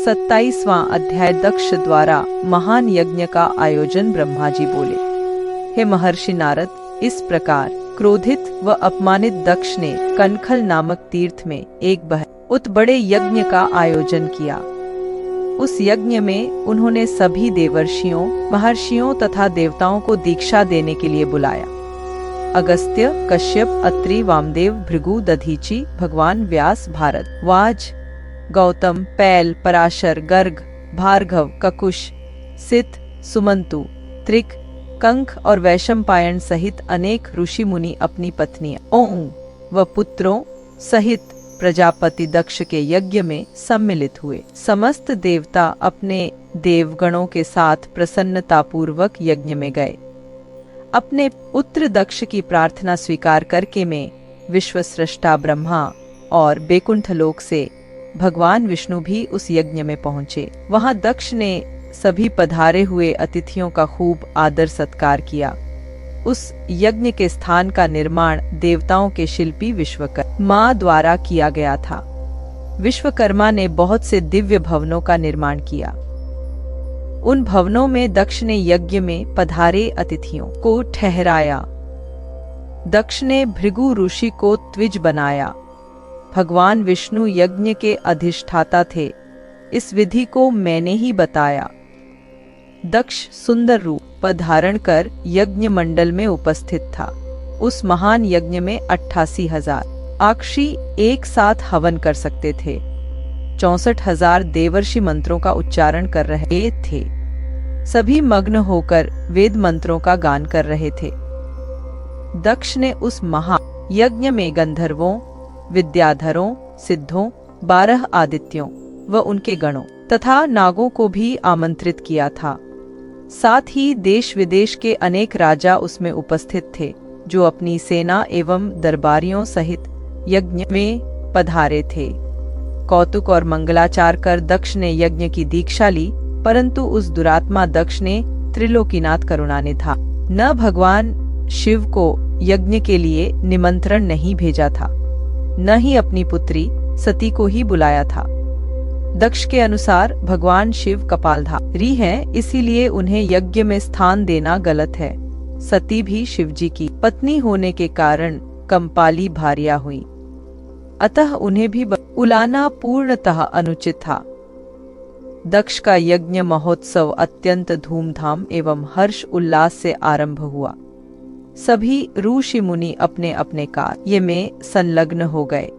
27वां अध्याय। दक्ष द्वारा महान यज्ञ का आयोजन। ब्रह्मा जी बोले, हे महर्षि नारद, इस प्रकार क्रोधित व अपमानित दक्ष ने कनखल नामक तीर्थ में एक बहुत बड़े यज्ञ का आयोजन किया। उस यज्ञ में उन्होंने सभी देवर्षियों, महर्षियों तथा देवताओं को दीक्षा देने के लिए बुलाया। अगस्त्य, कश्यप, अत्रि, वामदेव, भृगु, दधीचि, भगवान व्यास, भारद्वाज, गौतम, पैल, पराशर, गर्ग, भार्गव, ककुश, सित, सुमंतु, त्रिक, कंक और वैशंपायन सहित अनेक ऋषि मुनि अपनी पत्नियों व पुत्रों सहित प्रजापति दक्ष के यज्ञ में सम्मिलित हुए। समस्त देवता अपने देवगणों के साथ प्रसन्नतापूर्वक यज्ञ में गए। अपने पुत्र दक्ष की प्रार्थना स्वीकार करके मैं विश्वस्रष्टा ब्रह्मा और बैकुंठ लोक से भगवान विष्णु भी उस यज्ञ में पहुंचे। वहां दक्ष ने सभी पधारे हुए अतिथियों का खूब आदर सत्कार किया। उस यज्ञ के स्थान का निर्माण देवताओं के शिल्पी विश्वकर्मा द्वारा किया गया था। विश्वकर्मा ने बहुत से दिव्य भवनों का निर्माण किया। उन भवनों में दक्ष ने यज्ञ में पधारे अतिथियों को ठहराया। दक्ष ने भृगु ऋषि को द्विज बनाया। भगवान विष्णु यज्ञ के अधिष्ठाता थे। इस विधि को मैंने ही बताया। दक्ष सुंदर रूप धारण कर यज्ञ मंडल में उपस्थित था। उस महान यज्ञ में 88,000 आक्षी एक साथ हवन कर सकते थे। 64,000 देवर्षि मंत्रों का उच्चारण कर रहे थे। सभी मग्न होकर वेद मंत्रों का गान कर रहे थे। दक्ष ने उस महायज्ञ में गंधर्वों, विद्याधरों, सिद्धों, 12 आदित्यों व उनके गणों तथा नागों को भी आमंत्रित किया था। साथ ही देश विदेश के अनेक राजा उसमें उपस्थित थे, जो अपनी सेना एवं दरबारियों सहित यज्ञ में पधारे थे। कौतुक और मंगलाचार कर दक्ष ने यज्ञ की दीक्षा ली, परंतु उस दुरात्मा दक्ष ने त्रिलोकीनाथ करुणानिधि था न भगवान शिव को यज्ञ के लिए निमंत्रण नहीं भेजा था, न ही अपनी पुत्री सती को ही बुलाया था। दक्ष के अनुसार भगवान शिव कपालधारी हैं, इसीलिए उन्हें यज्ञ में स्थान देना गलत है। सती भी शिवजी की पत्नी होने के कारण कंपाली भार्या हुई, अतः उन्हें भी बुलाना पूर्णतः अनुचित था। दक्ष का यज्ञ महोत्सव अत्यंत धूमधाम एवं हर्ष उल्लास से आरंभ हुआ। सभी ऋषि मुनि अपने अपने कार्य में संलग्न हो गए।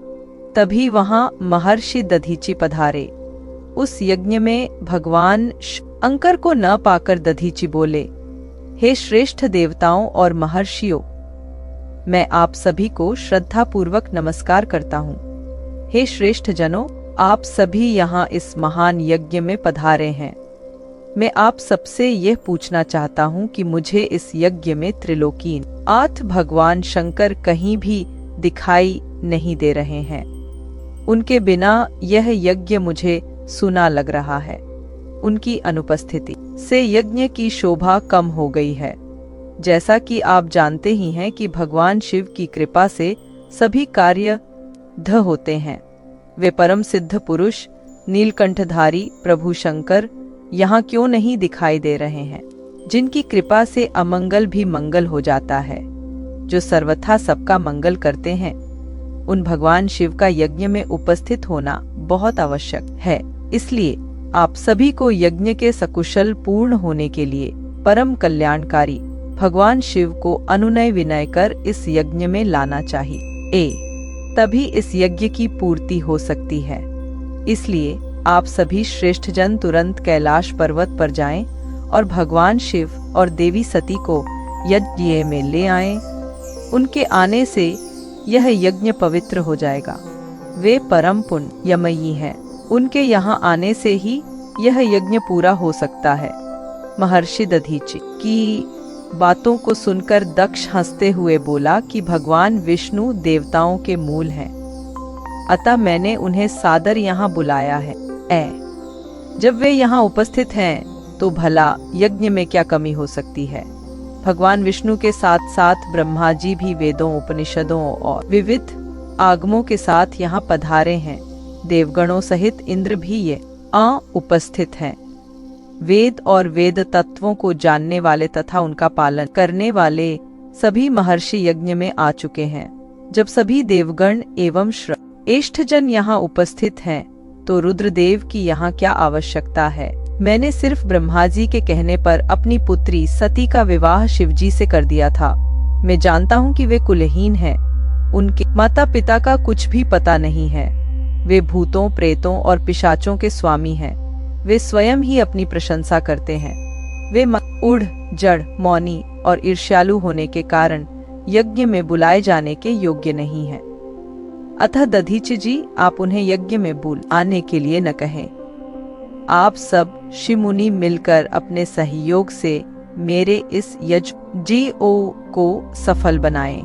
तभी वहां महर्षि दधीचि पधारे। उस यज्ञ में भगवान शंकर को न पाकर दधीचि बोले, हे श्रेष्ठ देवताओं और महर्षियों, मैं आप सभी को श्रद्धा पूर्वक नमस्कार करता हूँ। हे श्रेष्ठ जनों, आप सभी यहाँ इस महान यज्ञ में पधारे हैं। मैं आप सबसे यह पूछना चाहता हूँ कि मुझे इस यज्ञ में त्रिलोकीनाथ भगवान शंकर कहीं भी दिखाई नहीं दे रहे हैं। उनके बिना यह यज्ञ मुझे सुना लग रहा है। उनकी अनुपस्थिति से यज्ञ की शोभा कम हो गई है। जैसा कि आप जानते ही हैं कि भगवान शिव की कृपा से सभी कार्य ध होते हैं। वे परम सिद्ध पुरुष नीलकंठधारी प्रभु शंकर यहाँ क्यों नहीं दिखाई दे रहे हैं, जिनकी कृपा से अमंगल भी मंगल हो जाता है, जो सर्वथा सबका मंगल करते हैं। उन भगवान शिव का यज्ञ में उपस्थित होना बहुत आवश्यक है। इसलिए आप सभी को यज्ञ के सकुशल पूर्ण होने के लिए परम कल्याणकारी भगवान शिव को अनुनय विनय कर इस यज्ञ में लाना चाहिए, तभी इस यज्ञ की पूर्ति हो सकती है। इसलिए आप सभी श्रेष्ठ जन तुरंत कैलाश पर्वत पर जाएं और भगवान शिव और देवी सती को यज्ञ में ले आएं। उनके आने से यह यज्ञ पवित्र हो जाएगा। वे परम पुण्यमयी हैं। उनके यहाँ आने से ही यह यज्ञ पूरा हो सकता है। महर्षि दधीचि की बातों को सुनकर दक्ष हंसते हुए बोला कि भगवान विष्णु देवताओं के मूल हैं, अतः मैंने उन्हें सादर यहाँ बुलाया है। जब वे यहाँ उपस्थित हैं तो भला यज्ञ में क्या कमी हो सकती है। भगवान विष्णु के साथ साथ ब्रह्मा जी भी वेदों, उपनिषदों और विविध आगमों के साथ यहाँ पधारे हैं। देवगणों सहित इंद्र भी ये उपस्थित हैं। वेद और वेद तत्वों को जानने वाले तथा उनका पालन करने वाले सभी महर्षि यज्ञ में आ चुके हैं। जब सभी देवगण एवं श्रेष्ठजन यहाँ उपस्थित हैं, तो रुद्रदेव की यहाँ क्या आवश्यकता है? मैंने सिर्फ ब्रह्मा जी के कहने पर अपनी पुत्री सती का विवाह शिवजी से कर दिया था। मैं जानता हूँ कि वे कुलहीन हैं, उनके माता पिता का कुछ भी पता नहीं है। वे भूतों, प्रेतों और पिशाचों के स्वामी हैं। वे स्वयं ही अपनी प्रशंसा करते हैं। वे उड़, जड़, मौनी और ईर्ष्यालु होने के कारण यज्ञ में बुलाए जाने के योग्य नहीं हैं। अतः दधीचि जी, आप उन्हें यज्ञ में बुल आने के लिए न कहें। आप सब शिमुनि मिलकर अपने सहयोग से मेरे इस यज्ञ को सफल बनाएं।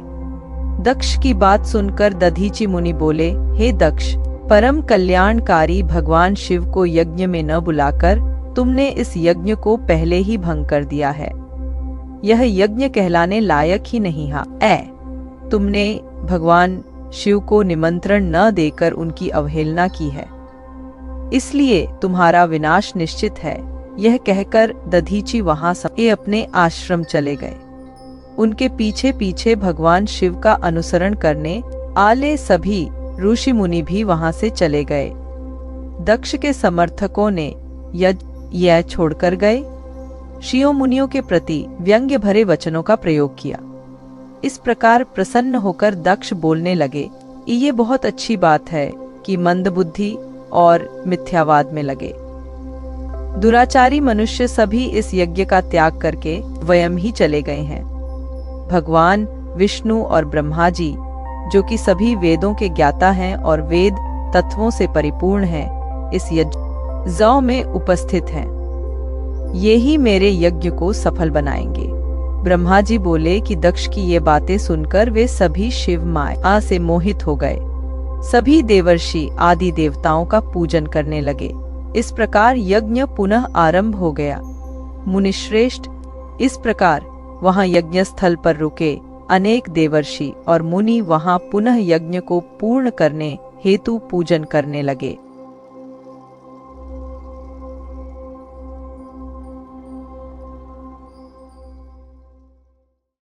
दक्ष की बात सुनकर दधीचि मुनि बोले, हे दक्ष, परम कल्याणकारी भगवान शिव को यज्ञ में न बुलाकर तुमने इस यज्ञ को पहले ही भंग कर दिया है। यह यज्ञ कहलाने लायक ही नहीं है। तुमने भगवान शिव को निमंत्रण न देकर उनकी अवहेलना की है, इसलिए तुम्हारा विनाश निश्चित है। यह कहकर दधीचि वहां से अपने आश्रम चले गए। उनके पीछे पीछे भगवान शिव का अनुसरण करने आले सभी ऋषि मुनि भी वहां से चले गए। दक्ष के समर्थकों ने यह छोड़कर गए। शिव मुनियों के प्रति व्यंग्य भरे वचनों का प्रयोग किया। इस प्रकार प्रसन्न होकर दक्ष बोलने लगे, ये बहुत अच्छी बात है कि मंदबुद्धि और मिथ्यावाद में लगे दुराचारी मनुष्य सभी इस यज्ञ का त्याग करके स्वयं ही चले गए हैं। भगवान विष्णु और ब्रह्मा जी, जो कि सभी वेदों के ज्ञाता हैं और वेद तत्वों से परिपूर्ण हैं, इस यज्ञ में उपस्थित हैं। ये ही मेरे यज्ञ को सफल बनाएंगे। ब्रह्मा जी बोले कि दक्ष की ये बातें सुनकर वे सभी शिव माया से मोहित हो गए। सभी देवर्षि आदि देवताओं का पूजन करने लगे। इस प्रकार यज्ञ पुनः आरंभ हो गया। मुनिश्रेष्ठ, इस प्रकार वहां यज्ञ स्थल पर रुके अनेक देवर्षि और मुनि वहां पुनः यज्ञ को पूर्ण करने हेतु पूजन करने लगे।